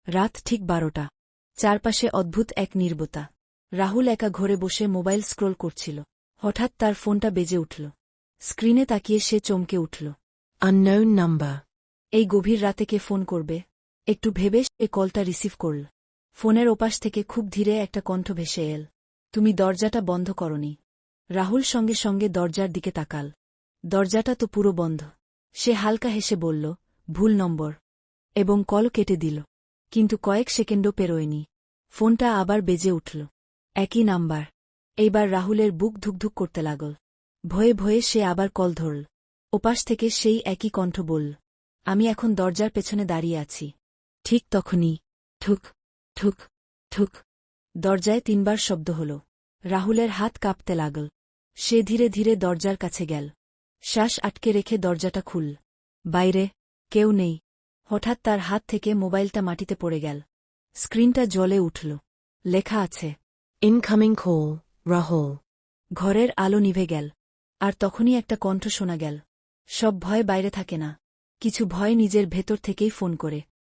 রাত ঠিক 12টা। চারপাশে অদ্ভুত এক নীরবতা। রাহুল একা ঘরে বসে মোবাইল স্ক্রোল করছিল। হঠাৎ তার ফোনটা বেজে উঠল। স্ক্রিনে তাকিয়ে সে চমকে উঠল। Unknown number. এই গভীর রাতে কে ফোন করবে? একটু ভেবে সে কলটা রিসিভ করল। ফোনের ওপাশ থেকে খুব ধীরে একটা কণ্ঠ ভেসে এল। তুমি দরজাটা বন্ধ করনি। রাহুল সঙ্গে সঙ্গে দরজার দিকে তাকাল। দরজাটা তো পুরো বন্ধ। সে হালকা হেসে বলল, ভুল নম্বর, এবং কল কেটে দিল। কিন্তু কয়েক সেকেন্ডও পেরোয়নি। ফোনটা আবার বেজে উঠল। একই নাম্বার। এইবার রাহুলের বুক ধুকধুক করতে লাগল। ভয়ে ভয়ে সে আবার কল ধরল। ওপাশ থেকে সেই একই কণ্ঠ বলল, আমি এখন দরজার পেছনে দাঁড়িয়ে আছি। ঠিক তখনই ঠুক ঠুক ঠুক দরজায় 3বার শব্দ হল। রাহুলের হাত কাঁপতে লাগল। সে ধীরে ধীরে দরজার কাছে গেল। শ্বাস আটকে রেখে দরজাটা খুলল। বাইরে কেউ নেই। হঠাৎ তার হাত থেকে মোবাইলটা মাটিতে পড়ে গেল। স্ক্রিনটা জ্বলে উঠল। লেখা আছে, ইনকামিং কল, রাহুল। ঘরের আলো নিভে গেল। আর তখনই একটা কণ্ঠ শোনা গেল, সব ভয় বাইরে থাকে না, কিছু ভয় নিজের ভেতর থেকেই ফোন করে।